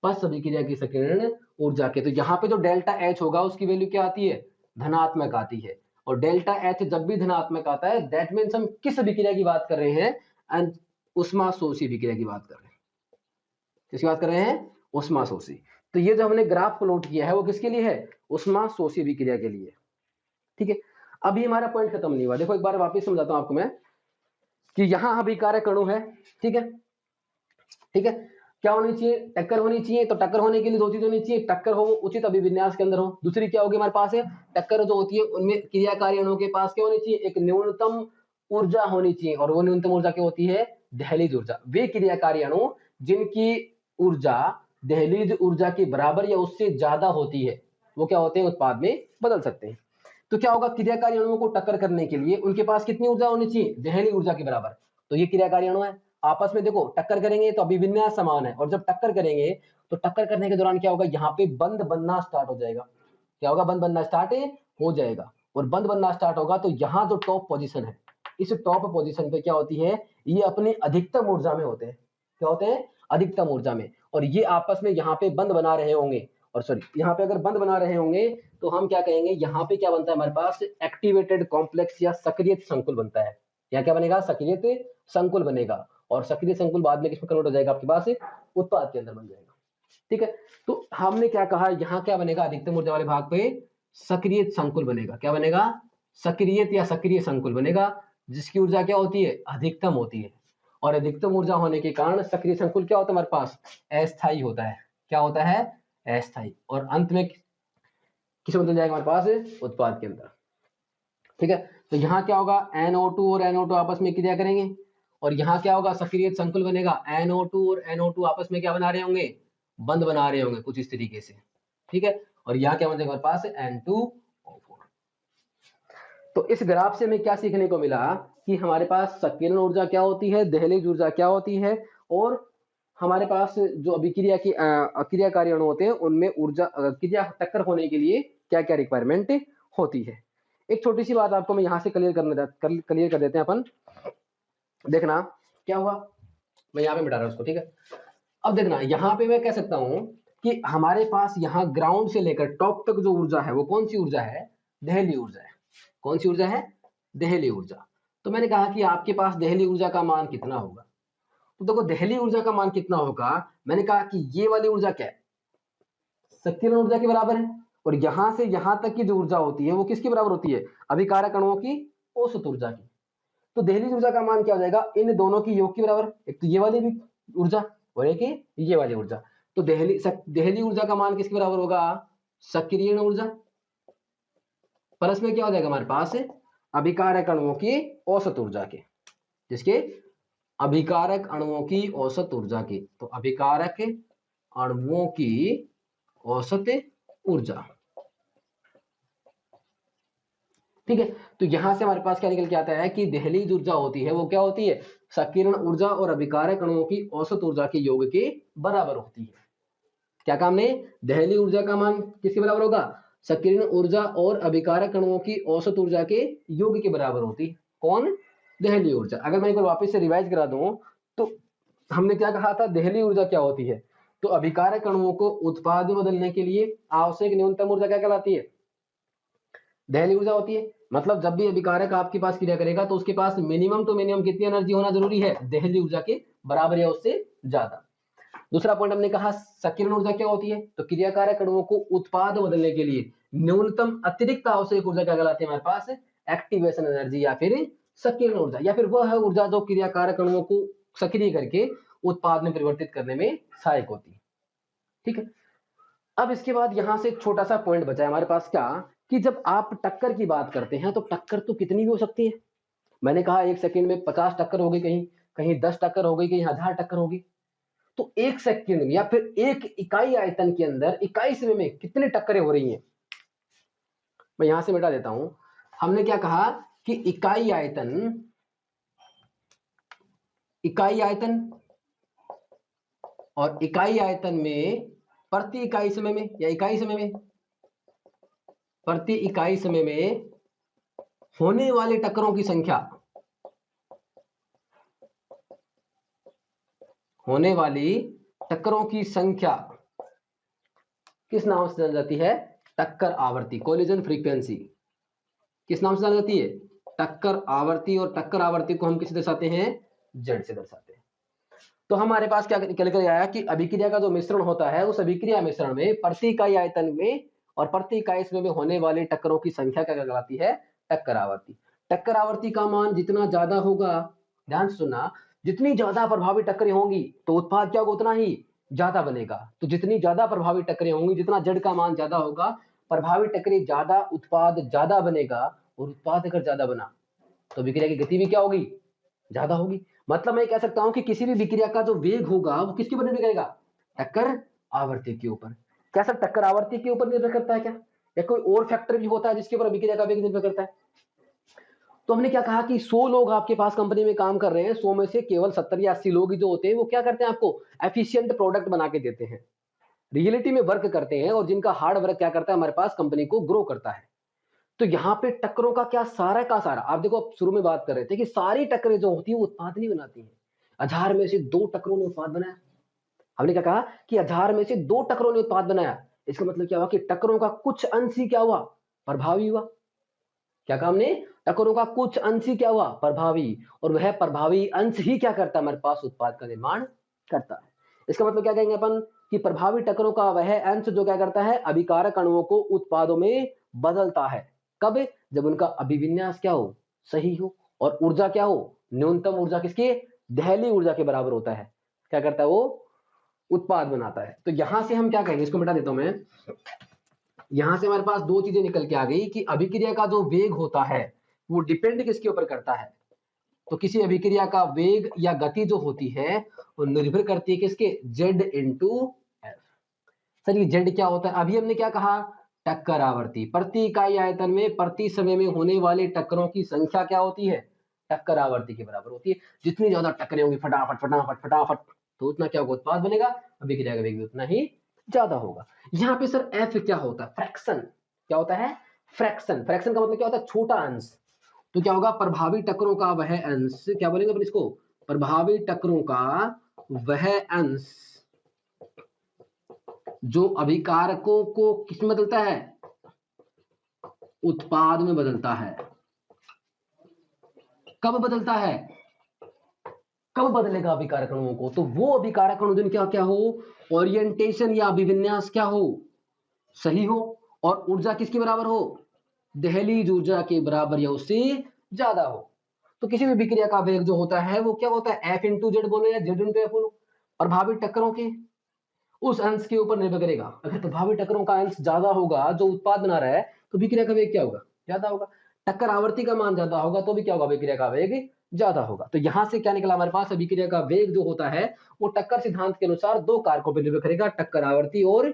पश्च अभिक्रिया की संकीर्ण ऊर्जा के। तो यहाँ पे जो डेल्टा एच होगा उसकी वैल्यू क्या आती है? धनात्मक आती है। और डेल्टा एच जब भी धनात्मक आता है, दैट मीन्स हम किस अभिक्रिया की बात कर रहे हैं? एंड उष्माशोषी अभिक्रिया की बात कर रहे हैं। किसकी बात कर रहे हैं? उष्माशोषी। तो ये जो हमने ग्राफ प्लॉट किया है वो किसके लिए है? उष्माशोषी अभिक्रिया के लिए। ठीक है, अभी हमारा पॉइंट खत्म नहीं हुआ। देखो एक बार वापस समझाता हूं आपको मैं, कि यहां अभिकारक अणु है। ठीक है, ठीक है, क्या होनी चाहिए? टक्कर होनी चाहिए। तो टक्कर होने के लिए दो चीज होनी चाहिए, टक्कर हो वो उचित अभिविन्यास के अंदर हो। दूसरी क्या होगी हमारे पास है? टक्कर जो होती है उनमें क्रियाकारी अणुओं के पास क्या होनी चाहिए? एक न्यूनतम ऊर्जा होनी चाहिए, और वो न्यूनतम ऊर्जा क्या होती है? दहलीज ऊर्जा। वे क्रियाकारी अणु जिनकी ऊर्जा दहलीज ऊर्जा के बराबर या उससे ज्यादा होती है, वो क्या होते हैं? उत्पाद में बदल सकते हैं। तो क्या होगा? क्रियाकारी अणुओं को टक्कर करने के लिए उनके पास कितनी ऊर्जा होनी चाहिए? दहलीज ऊर्जा के बराबर। तो ये क्रियाकारी अणु है, आपस में देखो टक्कर करेंगे तो अभिविन्यास समान है, और जब टक्कर करेंगे तो टक्कर करने के दौरान क्या होगा? यहाँ पे बंध बनना स्टार्ट हो जाएगा। क्या होगा? बंध बनना स्टार्ट हो जाएगा। और बंध बनना स्टार्ट होगा तो यहाँ जो टॉप पोजीशन है, इस टॉप पोजीशन पे क्या होती है? ये अपनी अधिकतम ऊर्जा में होते हैं। क्या होते हैं? अधिकतम ऊर्जा में। और ये आपस में यहाँ पे बंध बना रहे होंगे, और सॉरी यहाँ पे अगर बंध बना रहे होंगे तो हम क्या कहेंगे? यहाँ पे क्या बनता है हमारे पास? एक्टिवेटेड कॉम्प्लेक्स या सक्रिय संकुल बनता है। यहाँ क्या बनेगा? सक्रिय संकुल बनेगा। और सक्रिय संकुल बाद में किसमें कन्वर्ट हो जाएगा? आपके पास उत्पाद के अंदर बन जाएगा। ठीक है, तो हमने क्या कहा? यहाँ क्या बनेगा? अधिकतम ऊर्जा वाले भाग पे सक्रिय संकुल बनेगा। क्या बनेगा? सक्रिय या सक्रिय संकुल बनेगा, जिसकी ऊर्जा क्या होती है? अधिकतम होती है। और अधिकतम ऊर्जा होने के कारण सक्रिय संकुल क्या होता है हमारे पास? अस्थायी होता है। क्या होता है? अस्थायी। और अंत में किस बदल जाएगा हमारे पास? उत्पाद के अंदर। ठीक है, तो यहाँ क्या होगा? NO2 और NO2 आपस में क्रिया करेंगे, और यहाँ क्या होगा? सक्रिय संकुल बनेगा। NO2 और NO2 आपस में क्या बना रहे होंगे? बंध बना रहे होंगे कुछ इस तरीके से। ठीक है, और यहाँ क्या बन जाएगा हमारे पास? N2O4। तो इस ग्राफ से हमें क्या सीखने को मिला? कि हमारे पास संकीर्ण ऊर्जा क्या होती है, दहलीज ऊर्जा क्या होती है, और हमारे पास जो अभिक्रिया की अक्रियाकारी अणु होते हैं उनमें ऊर्जा क्रिया टक्कर होने के लिए क्या क्या रिक्वायरमेंट होती है। एक छोटी सी बात आपको मैं यहाँ से क्लियर कर देते हैं अपन। देखना क्या हुआ, मैं यहाँ पे मिटा रहा हूँ उसको। ठीक है, अब देखना यहाँ पे मैं कह सकता हूँ कि हमारे पास यहाँ ग्राउंड से लेकर टॉप तक जो ऊर्जा है वो कौन सी ऊर्जा है? दहली ऊर्जा है। कौन सी ऊर्जा है? दहली ऊर्जा। तो मैंने कहा कि आपके पास दहली ऊर्जा का मान कितना होगा? तो देखो दहली ऊर्जा का मान कितना होगा, मैंने कहा कि ये वाली ऊर्जा क्या है? संकीर्ण ऊर्जा के बराबर है। और यहां से यहां तक की जो ऊर्जा होती है वो किसके बराबर होती है? अभिकारक अणुओं की औसत ऊर्जा की। तो दहलीज ऊर्जा का मान क्या हो जाएगा? इन दोनों की योग के बराबर। एक तो ये वाली भी ऊर्जा और एक ये वाली ऊर्जा। तो दहली ऊर्जा का मान किसके बराबर होगा? सक्रियण ऊर्जा प्लस में क्या हो जाएगा हमारे पास? अभिकारक अणुओं की औसत ऊर्जा के, जिसके अभिकारक अणुओं की औसत ऊर्जा की। तो अभिकारक अणुओं की औसत ऊर्जा, ठीक है। तो यहां से हमारे पास क्या निकल के आता है कि दहलीज ऊर्जा होती है वो क्या होती है? संकीर्ण ऊर्जा और अभिकारक अणुओं की औसत ऊर्जा के योग के बराबर होती है। क्या काम ने? दहली ऊर्जा का मान किसके बराबर होगा? संकीर्ण ऊर्जा और अभिकारक अणुओं की औसत ऊर्जा के योग के बराबर होती है। कौन? दहली ऊर्जा। अगर मैं एक बार वापस से रिवाइज करा दूं तो हमने क्या कहा था? दहली ऊर्जा क्या होती है? तो अभिकारक अणुओं को उत्पाद में बदलने के लिए आवश्यक न्यूनतम ऊर्जा क्या कहलाती है? दहली ऊर्जा होती है। मतलब जब भी अभिकारक आपके पास क्रिया करेगा तो उसके पास मिनिमम टू मिनिमम कितनी एनर्जी होना जरूरी है? दहली ऊर्जा के बराबर या उससे ज्यादा। दूसरा पॉइंट हमने कहा संकीर्ण ऊर्जा क्या होती है? तो क्रियाकारक अणुओं को उत्पाद बदलने के लिए न्यूनतम अतिरिक्त आवश्यक ऊर्जा क्या कहलाती है हमारे पास? एक्टिवेशन एनर्जी या फिर संकीर्ण ऊर्जा, या फिर वह ऊर्जा जो क्रियाकारक अणुओं को सक्रिय करके उत्पाद में परिवर्तित करने में सहायक होती है। ठीक है। अब इसके बाद यहां से एक छोटा सा पॉइंट बचा है हमारे पास, क्या कि जब आप टक्कर की बात करते हैं तो टक्कर तो कितनी भी हो सकती है। मैंने कहा एक सेकंड में 50 टक्कर हो गई, कहीं कहीं 10 टक्कर हो गई, कहीं 1000 टक्कर होगी। तो एक सेकंड में या फिर एक इकाई आयतन के अंदर इकाई समय में कितनी टक्करें हो रही हैं? मैं यहां से मिटा देता हूं। हमने क्या कहा कि इकाई आयतन और इकाई आयतन में प्रति इकाई समय में या इकाई समय में, प्रति इकाई समय में होने वाले टक्करों की संख्या, होने वाली टक्करों की संख्या किस नाम से जानी जाती है? टक्कर आवृत्ति, कोलिजन फ्रीक्वेंसी। किस नाम से जानी जाती है? टक्कर आवृत्ति। और टक्कर आवृत्ति को हम किसे दर्शाते हैं? जेड से दर्शाते हैं। तो हमारे पास क्या निकल कर आया कि अभिक्रिया का जो मिश्रण होता है उस अभिक्रिया मिश्रण में प्रति इकाई आयतन में और प्रति इकाई समय में होने वाले टक्करों की संख्या क्या कहलाती है? टक्कर आवृत्ति। टक्कर आवृत्ति का मान जितना ज्यादा होगा, ध्यान से सुनना, जितनी ज्यादा प्रभावी टक्करें होंगी तो उत्पाद क्या होगा? उतना ही ज्यादा बनेगा। तो जितनी ज्यादा प्रभावी टक्करें होंगी, जितना जेड का मान ज्यादा होगा, प्रभावी टक्करें ज्यादा, उत्पाद ज्यादा बनेगा। और उत्पाद अगर ज्यादा बना तो विक्रिया की गति भी क्या होगी? ज्यादा होगी। मतलब मैं कह सकता हूं कि किसी भी विक्रिया का जो वेग होगा वो किसके ऊपर निर्भर करेगा? टक्कर आवृत्ति के ऊपर। क्या सर टक्कर आवृत्ति के ऊपर निर्भर करता है क्या, या कोई और फैक्टर भी होता है जिसके ऊपर विक्रिया का वेग निर्भर करता है? तो हमने क्या कहा कि 100 लोग आपके पास कंपनी में काम कर रहे हैं, 100 में से केवल 70 या 80 लोग जो होते हैं वो क्या करते हैं? आपको एफिशिएंट प्रोडक्ट बना के देते हैं, रियलिटी में वर्क करते हैं, और जिनका हार्ड वर्क क्या करता है? हमारे पास कंपनी को ग्रो करता है। तो यहाँ पे टक्करों का क्या सारा का सारा, आप देखो शुरू में बात कर रहे थे कि सारी टक्करें जो होती है वो उत्पाद नहीं बनाती हैं। 1000 में से 2 टक्करों ने उत्पाद बनाया। हमने क्या कहा कि 1000 में से 2 टक्करों ने उत्पाद बनाया। इसका मतलब क्या हुआ कि टक्करों का कुछ अंश ही क्या हुआ? प्रभावी हुआ। क्या काम ने? टक्करों का कुछ अंश ही क्या हुआ? प्रभावी। और वह प्रभावी अंश ही क्या करता है? हमारे पास उत्पाद का निर्माण करता है। इसका मतलब क्या कहेंगे अपन कि प्रभावी टक्करों का वह अंश जो क्या करता है? अभिकारक अणुओं को उत्पादों में बदलता है। कब? जब उनका अभिविन्यास क्या हो? सही हो, और ऊर्जा क्या हो? न्यूनतम ऊर्जा किसकी? दहली ऊर्जा के बराबर होता है। क्या करता है वो? उत्पाद बनाता है। तो यहां से हम क्या कहेंगे, इसको मिटा देता हूं मैं। यहां से हमारे पास दो चीजें निकल के आ गई कि अभिक्रिया का जो वेग होता है वो डिपेंड किसके ऊपर करता है? तो किसी अभिक्रिया का वेग या गति जो होती है वो निर्भर करती है किसके? Z into F. सर ये जेड क्या होता है? अभी हमने क्या कहा? टक्कर आवृत्ति। प्रति इकाई आयतन में प्रति समय में होने वाले टक्करों की संख्या क्या होती है? टक्कर आवृत्ति के बराबर होती है। जितनी ज्यादा टक्करें होंगी फटाफट फटाफट फटाफट, तो उतना क्या होगा? उत्पाद बनेगा। अभिक्रिया का वेग भी उतना ही ज्यादा होगा। यहाँ पे सर एफ क्या होता है? फ्रैक्शन। क्या होता है? फ्रैक्शन। फ्रैक्शन का मतलब क्या होता है? छोटा अंश। तो क्या होगा? प्रभावी टक्करों का वह अंश, क्या बोलेंगे अपन इसको? प्रभावी टक्करों का वह अंश जो अभिकारकों को किसमें बदलता है? उत्पाद में बदलता है। कब बदलता है? कब बदलेगा अभिकारक अणुओं को? तो वो अभिकारक अणु जिनका क्या हो? ओरिएंटेशन या अभिविन्यास क्या हो? सही हो, और ऊर्जा किसके बराबर हो? दहलीज ऊर्जा के बराबर या उससे ज्यादा हो। तो किसी भी विक्रिया का वेग जो होता है वो क्या होता है? एफ इंटू जेड बोलो या जेड इंटू एफ बोलो। प्रभावी टक्करों के उस अंश के ऊपर निर्भर करेगा। अगर प्रभावी टक्करों का अंश ज्यादा होगा जो उत्पाद बना रहा है तो विक्रिया का वेग क्या होगा, ज्यादा होगा। टक्कर आवर्ती का मान ज्यादा होगा तो भी क्या होगा, विक्रिया का वेग ज्यादा होगा। तो यहां से क्या निकला हमारे पास, अभिक्रिया का वेग जो होता है वो टक्कर सिद्धांत के अनुसार दो कारकों पर निर्भर करेगा, टक्कर आवर्ती और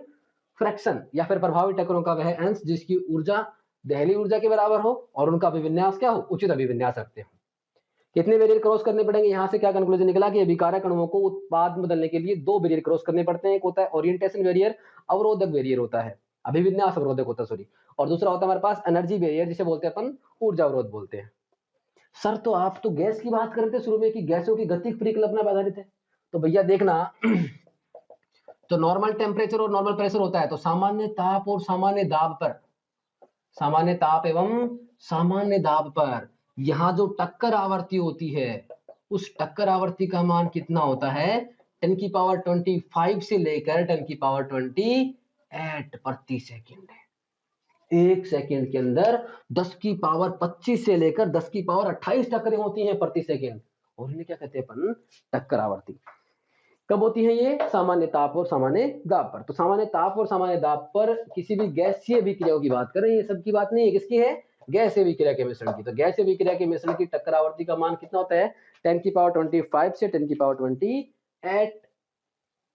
फ्रैक्शन या फिर प्रभावी टक्करों का वह अंश जिसकी ऊर्जा दहली ऊर्जा के बराबर हो और उनका अभिविन्यास क्या हो, उचित अभिविन्यास रखते हो। कितने बैरियर क्रॉस करने पड़ेंगे, यहां से क्या कंक्लूजन निकला कि अभिकारक अणुओं को उत्पाद में बदलने के लिए दो बैरियर क्रॉस करने पड़ते हैं। एक होता है ओरिएंटेशन बैरियर, अवरोधक बैरियर होता है, अभिविन्यास अवरोधक होता है सॉरी, और दूसरा होता है हमारे पास एनर्जी बैरियर जिसे बोलते हैं अपन ऊर्जा अवरोध बोलते हैं। सर तो आप तो गैस की बात कर रहे थे शुरू में कि गैसों की गतिक परिकल्पना पर आधारित है, तो भैया देखना तो नॉर्मल टेम्परेचर और नॉर्मल प्रेशर होता है, तो सामान्य ताप और सामान्य दाब पर, सामान्य ताप एवं सामान्य दाब पर यहाँ जो टक्कर आवर्ती होती है उस टक्कर आवर्ती का मान कितना होता है, 10 की पावर 25 से लेकर 10 की पावर 28 प्रति सेकंड है। एक सेकंड के अंदर 10 की पावर 25 से लेकर 10 की पावर 28 टक्करें होती हैं प्रति सेकंड, और इन्हें क्या कहते हैं अपन, टक्कर आवर्ती। कब होती है ये, सामान्य ताप और सामान्य दाब पर। तो सामान्य ताप और सामान्य दाब पर किसी भी गैसीय विक्रियाओं की बात करें, ये सब की बात नहीं है, किसकी है, गैसीय विक्रिया के मिश्रण की। तो गैसीय विक्रिया के मिश्रण की टक्कर आवर्ती का मान कितना होता है, 10 की पावर 25 से 10 की पावर 28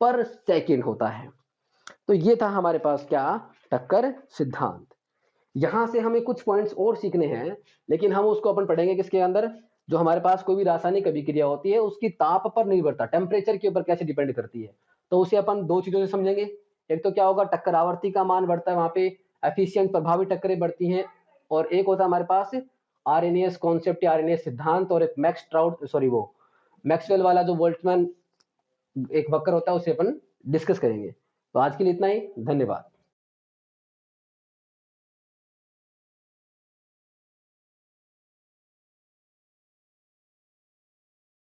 पर सेकेंड होता है। तो ये था हमारे पास क्या, टक्कर सिद्धांत। यहां से हमें कुछ पॉइंट्स और सीखने हैं, लेकिन हम उसको अपन पढ़ेंगे किसके अंदर, जो हमारे पास कोई भी रासायनिक अभिक्रिया होती है उसकी ताप पर निर्भरता, टेम्परेचर के ऊपर कैसे डिपेंड करती है। तो उसे अपन दो चीजों से समझेंगे। एक तो क्या होगा, टक्कर आवर्ती का मान बढ़ता है, वहां पे एफिशिएंट प्रभावी टक्करें बढ़ती हैं, और एक होता है हमारे पास आरएनएस कॉन्सेप्ट या आरएनएस सिद्धांत, और एक वो मैक्सवेल वाला जो बोल्ट्जमैन एक वक्र होता है उसे अपन डिस्कस करेंगे। तो आज के लिए इतना ही, धन्यवाद।